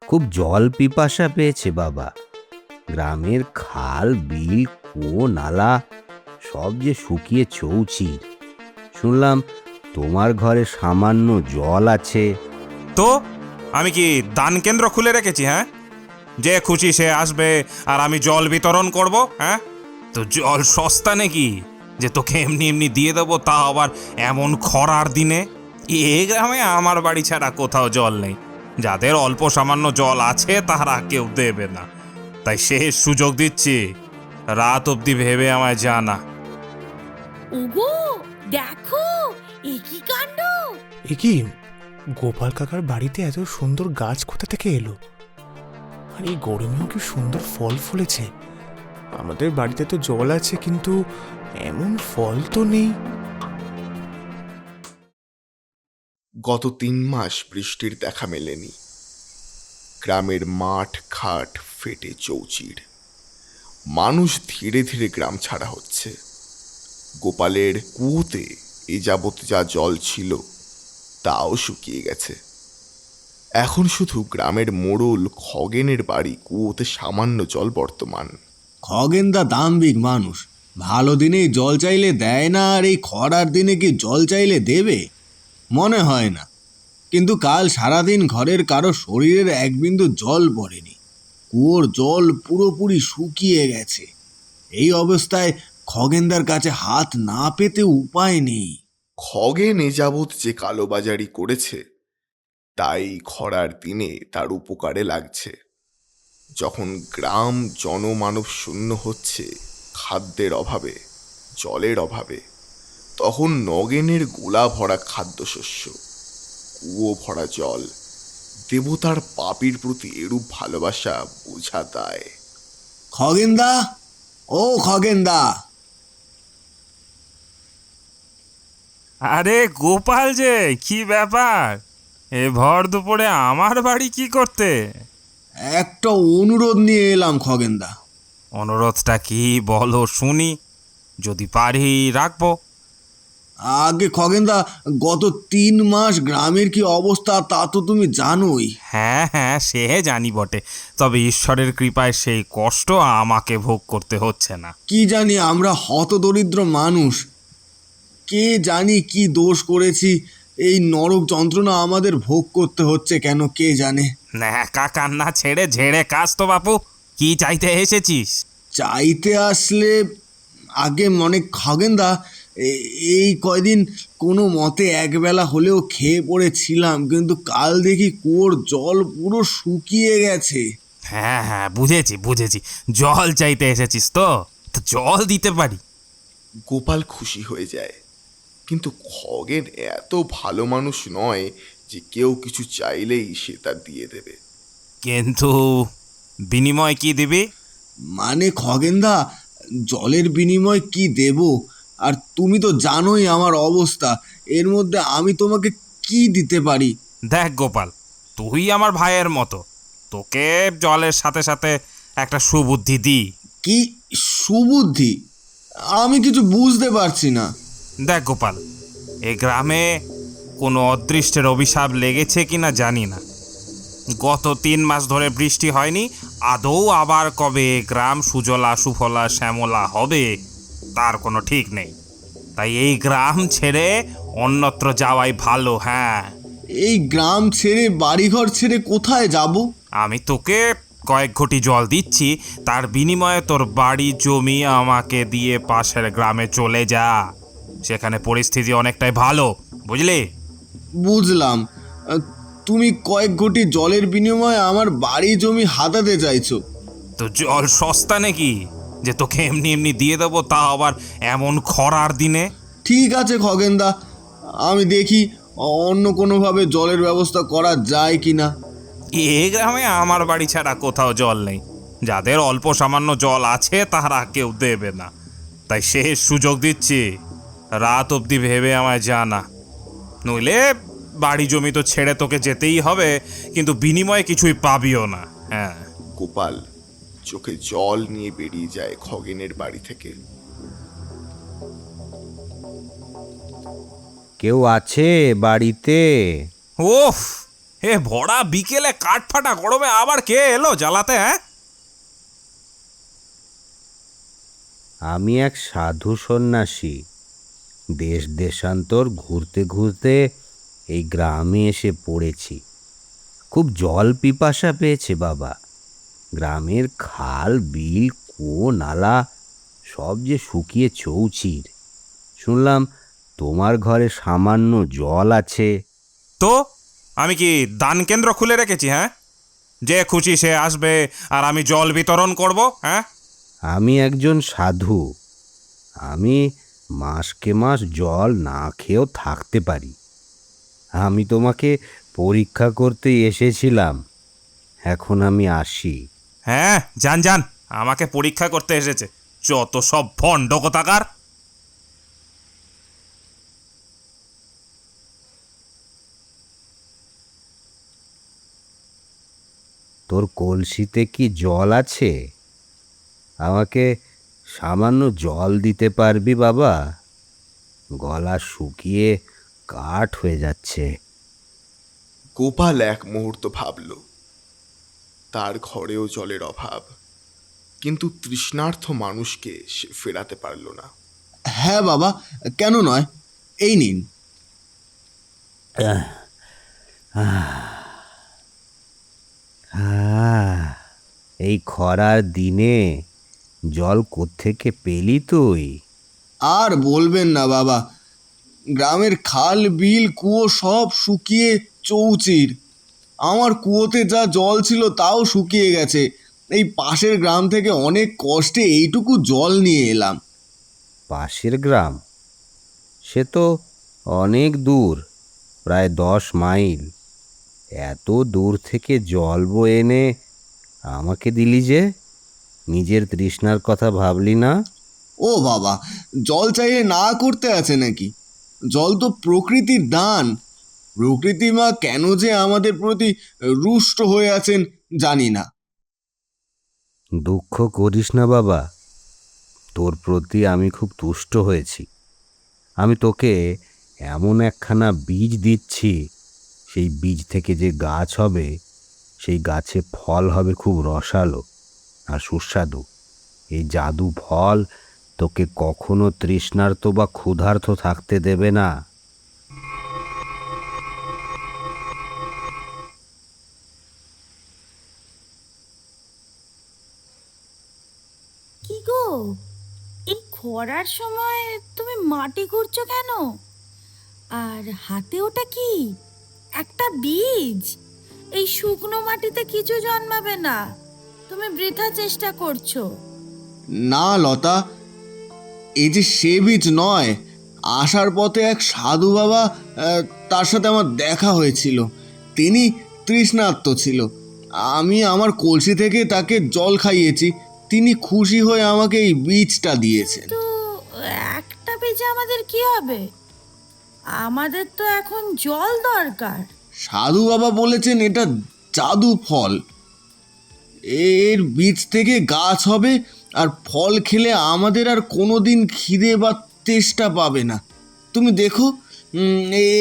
খুব জল পিপাসা পেয়েছে বাবা। গ্রামের খাল, বিল, কুয়ো, নালা সব যে শুকিয়ে চৌচির। শুনলাম তোমার ঘরে সামান্য জল আছে। তো আমি কি দান কেন্দ্র খুলে রেখেছি? হ্যাঁ, যে খুশি সে আসবে আর আমি জল বিতরণ করব? হ্যাঁ, তো জল সস্তা নাকি যে তোকে এমনি এমনি দিয়ে দেবো, তা আবার এমন খরার দিনে? এ গ্রামে আমার বাড়ি ছাড়া কোথাও জল নেই। যাদের অল্প সামান্য জল আছে তারা কেউ দেবে না, তাই শেষ সুযোগ দিচ্ছি, রাত অবধি ভেবে আমায় জানা। ওগো দেখো, এ কি কাণ্ড! এ কি, গোপাল কাকার বাড়িতে এত সুন্দর গাছ কোথা থেকে এলো? আর এই গরমেও কি সুন্দর ফল ফলেছে। আমাদের বাড়িতে তো জল আছে, কিন্তু এমন ফল তো নেই। গত 3 মাস বৃষ্টির দেখা মেলেনি। গ্রামের মাঠ ঘাট ফেটে চৌচির। মানুষ ধীরে ধীরে গ্রাম ছাড়া হচ্ছে। গোপালের কুয়োতে এ যাবৎ যা জল ছিল তাও শুকিয়ে গেছে। এখন শুধু গ্রামের মোড়ল খগেনের বাড়ি কুয়োতে সামান্য জল বর্তমান। খগেনদা দাম্ভিক মানুষ, ভালো দিনেই জল চাইলে দেয় না, আর এই খরার দিনে কি জল চাইলে দেবে? মনে হয় না। কিন্তু কাল সারাদিন ঘরের কারো শরীরের এক বিন্দু জল পড়েনি। কুয়োর জল পুরোপুরি শুকিয়ে গেছে। এই অবস্থায় খগেনদার কাছে হাত না পেতে উপায় নেই। খগেন এ যাবৎ যে কালোবাজারি করেছে তাই খরার দিনে তার উপকারে লাগছে। যখন গ্রাম জনমানব শূন্য হচ্ছে খাদ্যের অভাবে, জলের অভাবে, তখন নগেনের গোলা ভরা খাদ্যশস্য, কুয়ো ভরা জল, দেবতার পাপীর প্রতি এরূপ ভালোবাসা বোঝা দায়। খগেনদা, ও খগেনদা! আরে গোপাল যে, কি ব্যাপার? এ ভর দুপুরে আমার বাড়ি কি করতে? একটা অনুরোধ নিয়ে এলাম খগেনদা। অনুরোধটা কি বলো শুনি, যদি পারি রাখবো। আগে খগেনদা, গত 3 মাস গ্রামের কি অবস্থা তা তো তুমি জানোই। হ্যাঁ হ্যাঁ, সে জানি বটে, তবে ঈশ্বরের কৃপায় সেই কষ্ট আমাকে ভোগ করতে হচ্ছে না। কি জানি, আমরা হতদরিদ্র মানুষ। কে জানি কি দোষ করেছি, এই নরক যন্ত্রণা আমাদের ভোগ করতে হচ্ছে কেন কে জানে। ন্যাকা কান্না ছেড়ে ঝেড়ে কাজ তো বাপু, কি চাইতে এসেছিস? চাইতে আসলে আগে মনে খগেনদা, এই কয়দিন কোনো মতে একবেলা হলেও খেয়ে পড়েছিলাম, কিন্তু কাল দেখি কুয়োর জল পুরো শুকিয়ে গেছে। হ্যাঁ হ্যাঁ, বুঝেছি বুঝেছি, জল চাইতে এসেছিস তো, তো জল দিতে পারি। গোপাল খুশি হয়ে যায়, কিন্তু খগেন এত ভালো মানুষ নয় যে কেউ কিছু চাইলেই সে তা দিয়ে দেবে। কিন্তু বিনিময় কি দিবি? মানে খগেনদা, জলের বিনিময় কি দেব? আর তুমি তো জানোই আমার অবস্থা, এর মধ্যে আমি তোমাকে কি দিতে পারি? দেখ গোপাল, তুই আমার ভাইয়ের মতো, তোকে জলের সাথে সাথে একটা সুবুদ্ধি দি। কি সুবুদ্ধি? আমি কিছু বুঝতে পারছি না। দেখ গোপাল, এ গ্রামে কোনো অদৃষ্টের অভিশাপ লেগেছে কিনা জানি না। গত 3 মাস ধরে বৃষ্টি হয়নি। আদৌ আবার কবে গ্রাম সুজলা সুফলা শ্যামলা হবে তার কোনো ঠিক নেই। তাই এই গ্রাম ছেড়ে অন্যত্র যাওয়াই ভালো। হ্যাঁ, এই গ্রাম ছেড়ে, বাড়িঘর ছেড়ে কোথায় যাব? আমি তোকে কয়েক ঘটি জল দিচ্ছি, তার বিনিময়ে তোর বাড়ি জমি আমাকে দিয়ে পাশের গ্রামে চলে যা। সেখানে পরিস্থিতি অনেকটাই ভালো, বুঝলি? বুঝলাম। তুমি কয়েক ঘটি জলের বিনিময়ে আমার বাড়ি জমি হাতাতে চাইছো? তো জল সস্তা নাকি যে তোকে এমনি এমনি দিয়ে দেবো, তা আবার এমন খরার দিনে? ঠিক আছে খগেনদা, আমি দেখি অন্য কোনোভাবে জলের ব্যবস্থা করা যায় কি না। এ গ্রামে আমার বাড়ি ছাড়া কোথাও জল নেই। যাদের অল্প সামান্য জল আছে তারা কেউ দেবে না, তাই শেষ সুযোগ দিচ্ছি, রাত অবধি ভেবে আমায় জানা। নইলে বাড়ি জমি তো ছেড়ে তোকে যেতেই হবে, কিন্তু বিনিময়ে কিছুই পাবিও না। হ্যাঁ। গোপাল চোখে জল নিয়ে বেরিয়ে যায় খগেনের বাড়ি থেকে। কেউ আছে বাড়িতে? ওফ, এ ভরা বিকেলে কাঠ ফাটা গরমে আবার কে এলো জ্বালাতে, হ্যাঁ? আমি এক সাধু সন্ন্যাসী, দেশ দেশান্তর ঘুরতে ঘুরতে এই গ্রামে এসে পড়েছি। খুব জল পিপাসা পেয়েছে বাবা। গ্রামের খাল বিল কুয়ো নালা সব যে শুকিয়ে চৌচির। শুনলাম তোমার ঘরে সামান্য জল আছে। তো আমি কি দান কেন্দ্র খুলে রেখেছি, হ্যাঁ? যে খুশি সে আসবে আর আমি জল বিতরণ করব, হ্যাঁ? আমি একজন সাধু। আমি মাসকে মাস জল না খেয়েও থাকতে পারি। আমি তোমাকে পরীক্ষা করতে এসেছিলাম। এখন আমি আসি। হ্যাঁ, যান যান, আমাকে পরীক্ষা করতে এসেছে, যত সব ভণ্ড কোথাকার। তোর কলসিতে কি জল আছে? আমাকে সামান্য জল দিতে পারবি বাবা? গলা শুকিয়ে কাঠ হয়ে যাচ্ছে। গোপাল এক মুহূর্ত ভাবল, তার ঘরেও জলের অভাব, কিন্তু তৃষ্ণার্থ মানুষকে সে ফেরাতে পারল না। হ্যাঁ বাবা, কেন নয়, এই নিন। এই খরার দিনে জল কোত্থেকে পেলি তুই? আর বলবেন না বাবা, গ্রামের খাল বিল কুয়ো সব শুকিয়ে চৌচির। আমার কুয়োতে যা জল ছিল তাও শুকিয়ে গেছে। এই পাশের গ্রাম থেকে অনেক কষ্টে এইটুকু জল নিয়ে এলাম। পাশের গ্রাম? সে তো অনেক দূর, প্রায় 10 মাইল। এত দূর থেকে জল বয়ে এনে আমাকে দিলি যে? নিজের তৃষ্ণার কথা ভাবলি না? ও বাবা, জল চাইলে না করতে আছে নাকি? জল তো প্রকৃতির দান। প্রকৃতি মা কেন যে আমাদের প্রতি রুষ্ট হয়ে আছেন জানি না। দুঃখ করিস না বাবা, তোর প্রতি আমি খুব তুষ্ট হয়েছি। আমি তোকে এমন একখানা বীজ দিচ্ছি, সেই বীজ থেকে যে গাছ হবে, সেই গাছে ফল হবে খুব রসালো আর সুস্বাদু। এই জাদু ফল তোকে কখনো তৃষ্ণার্ত বা ক্ষুধার্ত থাকতে দেবে না। কি গো, এই খরার সময় তুমি মাটি খুঁড়ছো কেন? আর হাতে ওটা কি? একটা বীজ? এই শুকনো মাটিতে কিছু জন্মাবে না, তুমি বৃথা চেষ্টা করছো। না লতা, এই যে সে বীজ নয়। আসার পথে এক সাধু বাবা, তার সাথে আমার দেখা হয়েছিল। তিনি তৃষ্ণার্ত ছিল। আমি আমার কলসি থেকে তাকে জল খাইয়েছি। তিনি খুশি হয়ে আমাকে এই বীজটা দিয়েছেন। তো একটা বীজে আমাদের কি হবে? আমাদের তো এখন জল দরকার। সাধু বাবা বলেছেন এটা জাদু ফল। এর বীজ থেকে গাছ হবে, আর ফল খেলে আমাদের আর কোনোদিন খিদে বা তেষ্টা পাবে না। তুমি দেখো,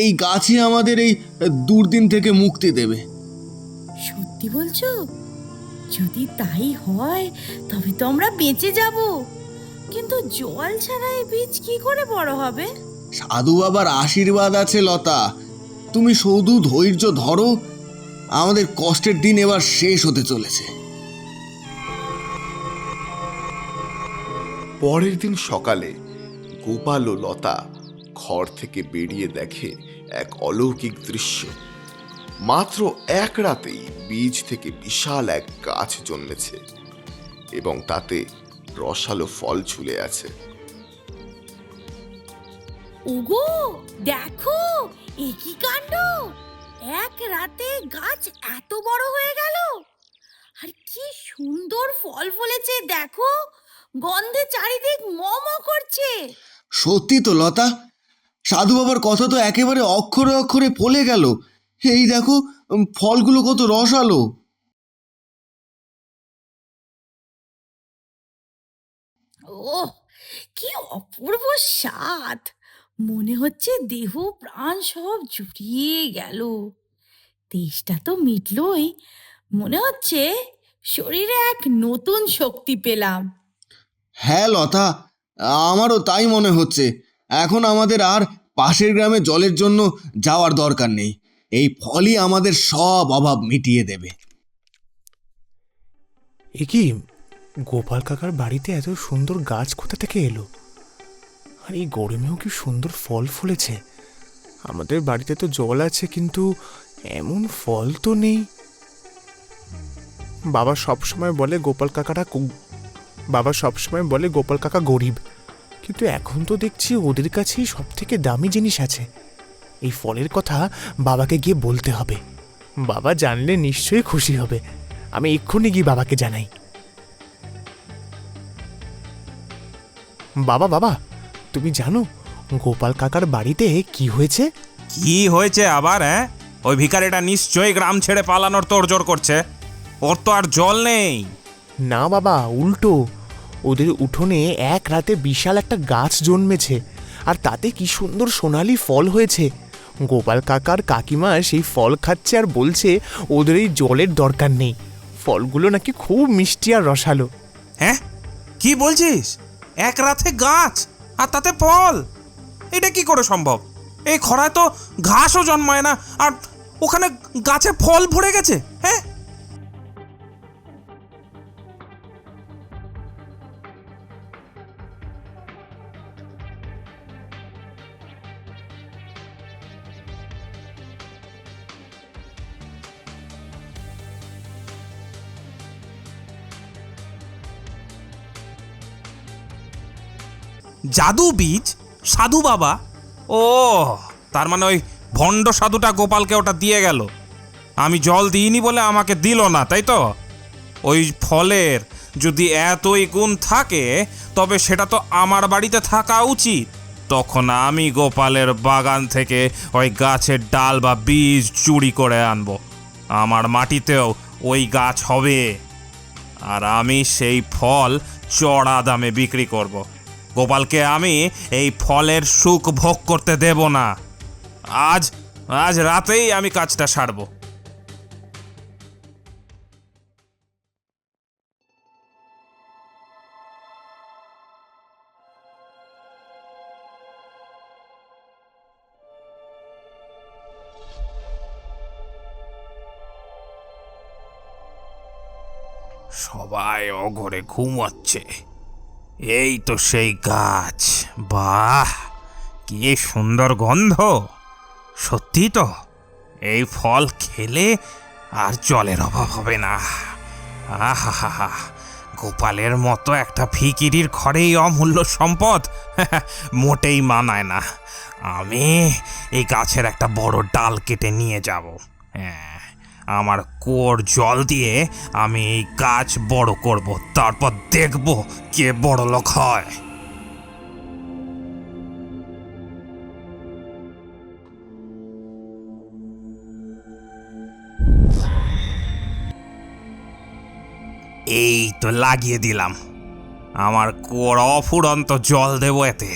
এই গাছই আমাদের এই দুর্দিন থেকে মুক্তি দেবে। সত্যি বলছো? যদি তাই হয় তবে তো আমরা বেঁচে যাব। কিন্তু জল ছাড়া এই বীজ কি করে বড় হবে? সাধু বাবার আশীর্বাদ আছে লতা, তুমি শুধু ধৈর্য ধরো। আমাদের কষ্টের দিন এবার শেষ হতে চলেছে। পরের দিন সকালে গোপাল ও লতা ঘর থেকে বেরিয়ে দেখে এক অলৌকিক দৃশ্য। মাত্র এক রাতেই বীজ থেকে বিশাল এক গাছ জন্মেছে এবং তাতে রসালো ফল ঝুলে আছে। ওগো, দেখো, এ কি কাণ্ড! এক রাতে গাছ এত বড় হয়ে গেল। আর কি সুন্দর ফল ফলেছে দেখো, গন্ধে চারিদিক ম ম করছে। সত্যি তো লতা, সাধু বাবার কথা তো একেবারে অক্ষরে অক্ষরে ফলে গেল। এই দেখো, ফলগুলো কত রসালো। ওহ, কি অপূর্ব স্বাদ! মনে হচ্ছে দেহ প্রাণ সব জুড়িয়ে গেল। তেষ্টা তো মিটলই, মনে হচ্ছে শরীরে এক নতুন শক্তি পেলাম। হ্যাঁ লতা, আমারও তাই মনে হচ্ছে। এখন আমাদের আর পাশের গ্রামে জলের জন্য যাওয়ার দরকার নেই। এই ফলই আমাদের সব অভাব মিটিয়ে দেবে। এ কি, গোপাল কাকার বাড়িতে এত সুন্দর গাছ কোথা থেকে এলো? আর এই গরমেও কি সুন্দর ফল ফলেছে। আমাদের বাড়িতে তো জল আছে, কিন্তু এমন ফল তো নেই। বাবা সবসময় বলে গোপাল কাকা গরিব, কিন্তু এখন তো দেখছি ওদের কাছেই সব থেকে দামি জিনিস আছে। এই ফলের কথা বাবাকে গিয়ে বলতে হবে। বাবা জানলে নিশ্চয়ই খুশি হবে। আমি এক্ষুনি গিয়ে বাবাকে জানাই। বাবা, তুমি জানো গোপাল কাকার বাড়িতে কি হয়েছে? কি হয়েছে আবার? হ্যাঁ, ওই ভিখারিটা নিশ্চয়ই গ্রাম ছেড়ে পালানোর তোড়জোড় করছে। ওর তো আর জল নেই। না বাবা, উল্টো। ওদের উঠোনে এক রাতে বিশাল একটা গাছ জন্মেছে, আর তাতে কি সুন্দর সোনালি ফল হয়েছে। গোপাল কাকার কাকিমা সেই ফল খাচ্ছে আর বলছে ওদের এই জলের দরকার নেই। ফলগুলো নাকি খুব মিষ্টি আর রসালো। হ্যাঁ, কি বলছিস? এক রাতে গাছ আর তাতে ফল? এটা কি করে সম্ভব? এই খরায় তো ঘাসও জন্মায় না, আর ওখানে গাছে ফল ভরে গেছে। হ্যাঁ, জাদু বীজ? সাধু বাবা? ও, তার মানে ওই ভণ্ড সাধুটা গোপালকে ওটা দিয়ে গেল। আমি জল দিইনি বলে আমাকে দিল না, তাই তো? ওই ফলের যদি এতই গুণ থাকে, তবে সেটা তো আমার বাড়িতে থাকা উচিত। তখন আমি গোপালের বাগান থেকে ওই গাছের ডাল বা বীজ চুরি করে আনবো। আমার মাটিতেও ওই গাছ হবে, আর আমি সেই ফল চড়া দামে বিক্রি করব। গোপালকে আমি এই ফলের সুখ ভোগ করতে দেব না। আজ রাতেই আমি কাজটা সারব। সবাই অঘরে ঘুমাচ্ছে। এই তো সেই গাছ। বাহ, কি সুন্দর গন্ধ! সত্যি তো, এই ফল খেলে আর জলের অভাব হবে না। আহা, গোপালের মতো একটা ফিকিরির ঘরেই অমূল্য সম্পদ মোটেই মানায় না। আমি এই গাছের একটা বড় ডাল কেটে নিয়ে যাব। হ্যাঁ, আমার কুয়োর জল দিয়ে আমি এই গাছ বড় করব, তারপর দেখব কে বড় লোক হয়। এই তো লাগিয়ে দিলাম। আমার কুয়োর অফুরন্ত জল দেবো এতে।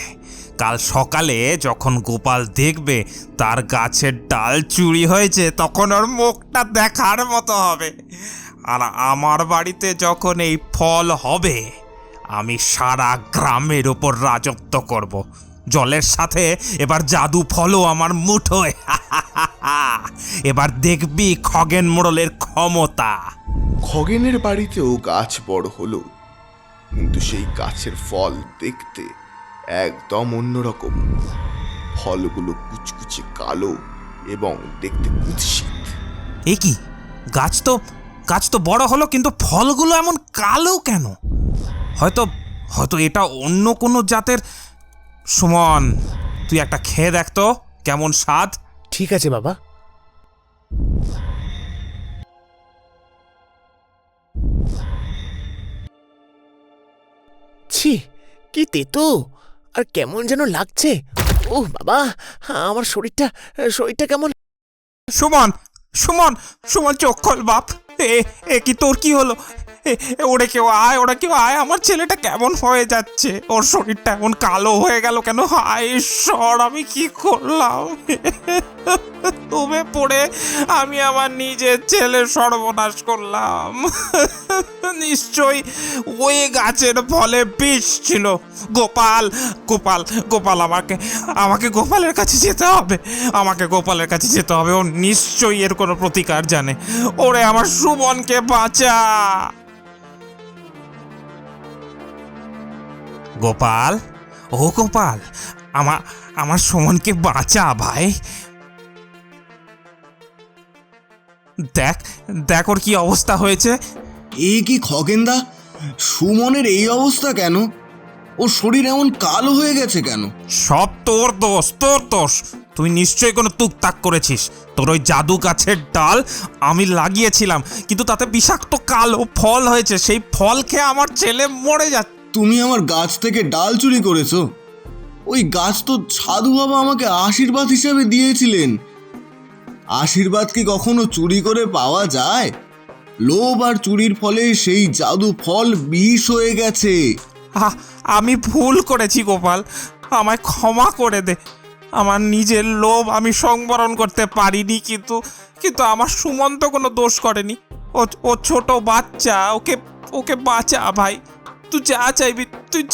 কাল সকালে যখন গোপাল দেখবে তার গাছের ডাল চুরি হয়েছে, তখন ওর মুখটা দেখার মতো হবে। আর আমার বাড়িতে যখন এই ফল হবে, আমি সারা গ্রামের ওপর রাজত্ব করব। জলের সাথে এবার জাদু ফলও আমার মুঠোয়। এবার দেখবি খগেন মোড়লের ক্ষমতা। খগেনের বাড়িতেও গাছ বড় হলো, কিন্তু সেই গাছের ফল দেখতে একদম অন্যরকম। ফলগুলো কুচকুচে কালো এবং দেখতে কুৎসিত। এ কি, গাছ তো বড় হলো, কিন্তু ফলগুলো এমন কালো কেন? হয়তো এটা অন্য কোনো জাতের। সুমন, তুই একটা খেয়ে দেখ তো কেমন স্বাদ। ঠিক আছে বাবা। ছি, কি তেতো আর কেমন যেন লাগছে। ও বাবা, আমার শরীরটা কেমন। সুমন, সুমন, সুমন, চোখ খোল বাপ। এ কি, তোর কি হলো? ওরা কেউ আয়, আমার ছেলেটা কেমন হয়ে যাচ্ছে। ওর শরীরটা এমন কালো হয়ে গেল কেন? হায় ঈশ্বর, আমি কি করলাম? ডুবে পড়ে আমি আমার নিজের ছেলে সর্বনাশ করলাম। নিশ্চয়ই ওই গাছের ফলে বিষ ছিল। গোপাল গোপাল গোপাল আমাকে আমাকে গোপালের কাছে যেতে হবে, আমাকে গোপালের কাছে যেতে হবে। ও নিশ্চয়ই এর কোনো প্রতিকার জানে। ওরে আমার সুমনকে বাঁচা। গোপাল, ও গোপাল, আমার সুমনকে বাঁচা ভাই। দেখ দেখ ওর কি অবস্থা হয়েছে। এই কি খগেনদা, সুমনের এই অবস্থা কেন? ওর শরীর এমন কালো হয়ে গেছে কেন? সব তোর দোষ, তোর দোষ। তুই নিশ্চয়ই কোনো তুকতাক করেছিস। তোর ওই জাদু গাছের ডাল আমি লাগিয়েছিলাম, কিন্তু তাতে বিষাক্ত কালো ফল হয়েছে। সেই ফল খেয়ে আমার ছেলে মরে যাচ্ছে। তুমি আমার গাছ থেকে ডাল চুরি করেছো? ওই গাছ তো সাধু বাবা আমাকে আশীর্বাদ হিসেবে দিয়েছিলেন। আশীর্বাদ কি কখনো চুরি করে পাওয়া যায়? লোভ আর চুরির ফলে সেই জাদু ফল বিষ হয়ে গেছে। আমি ভুল করেছি গোপাল, আমায় ক্ষমা করে দে। আমার নিজের লোভ আমি সংবরণ করতে পারিনি, কিন্তু আমার সুমন তো কোনো দোষ করেনি। ও ছোট বাচ্চা, ওকে ওকে বাঁচা ভাই। তুই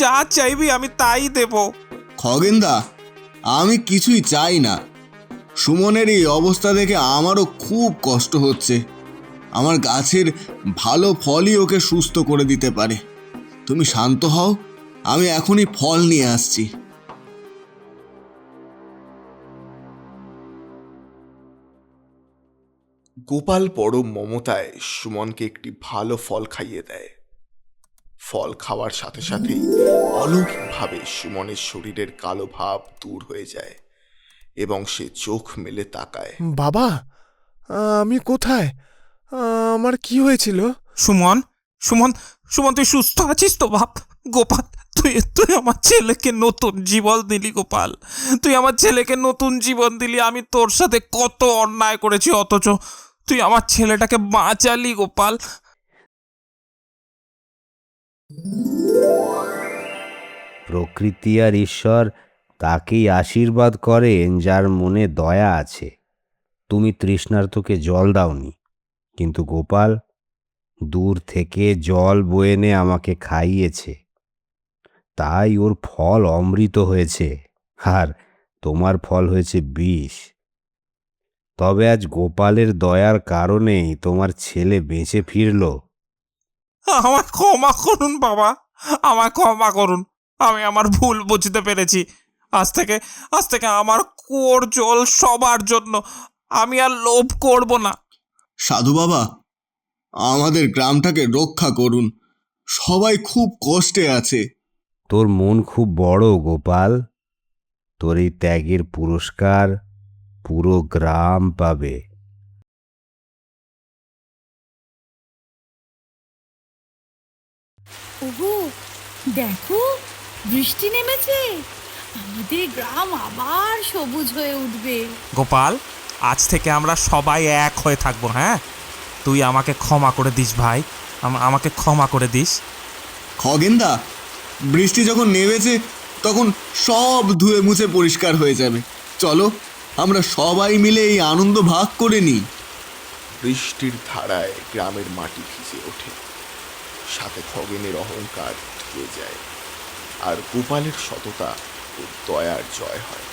যা চাইবি আমি তাই দেব। খগেনদা, আমি কিছুই চাই না। সুমনের এই অবস্থা দেখে আমারও খুব কষ্ট হচ্ছে। আমার গাছের ভালো ফলই ওকে সুস্থ করে দিতে পারে। তুমি শান্ত হও, আমি এখনই ফল নিয়ে আসছি। গোপাল পরম মমতায় সুমনকে একটি ভালো ফল খাইয়ে দেয়। ফল খাওয়ার সাথে সাথেই অলৌকিকভাবে সুমনের শরীরের কালো ভাব দূর হয়ে যায় এবং সে চোখ মেলে তাকায়। বাবা, আমি কোথায়? আমার কি হয়েছিল? সুমন সুমন সুমন, তুই সুস্থ আছিস তো বাপ? গোপাল, তুই আমার ছেলেকে নতুন জীবন দিলি গোপাল। তুই আমার ছেলেকে নতুন জীবন দিলি। আমি তোর সাথে কত অন্যায় করেছি, অথচ তুই আমার ছেলেটাকে বাঁচালি গোপাল। প্রকৃতি আর ঈশ্বর তাকেই আশীর্বাদ করেন যার মনে দয়া আছে। তুমি তৃষ্ণার্তকে জল দাওনি, কিন্তু গোপাল দূর থেকে জল বয়ে এনে আমাকে খাইয়েছে। তাই ওর ফল অমৃত হয়েছে, আর তোমার ফল হয়েছে বিষ। তবে আজ গোপালের দয়ার কারণেই তোমার ছেলে বেঁচে ফিরল। আমায় ক্ষমা করুন বাবা, আমায় ক্ষমা করুন। আমি আমার ভুল বুঝতে পেরেছি। আজ থেকে আমার কুয়োর জল সবার জন্য। আমি আর লোভ করব না। সাধু বাবা, আমাদের গ্রামটাকে রক্ষা করুন। সবাই খুব কষ্টে আছে। তোর মন খুব বড় গোপাল। তোর এই ত্যাগের পুরস্কার পুরো গ্রাম পাবে। ওগো, দেখো বৃষ্টি নেমেছে। আমাদের গ্রাম আবার সবুজ হয়ে উঠবে। গোপাল, আজ থেকে আমরা সবাই এক হয়ে থাকবো। হ্যাঁ, তুই আমাকে ক্ষমা করে দিস ভাই, আমাকে ক্ষমা করে দিস। খগেনদা, বৃষ্টি যখন নেমেছে তখন সব ধুয়ে মুছে পরিষ্কার হয়ে যাবে। চলো, আমরা সবাই মিলে এই আনন্দ ভাগ করে নিই। বৃষ্টির ধারায় গ্রামের মাটি ভিজে ওঠে, সাথে খগেনের অহংকার ধুয়ে যায়, আর গোপালের সততা ও দয়ার জয় হয়।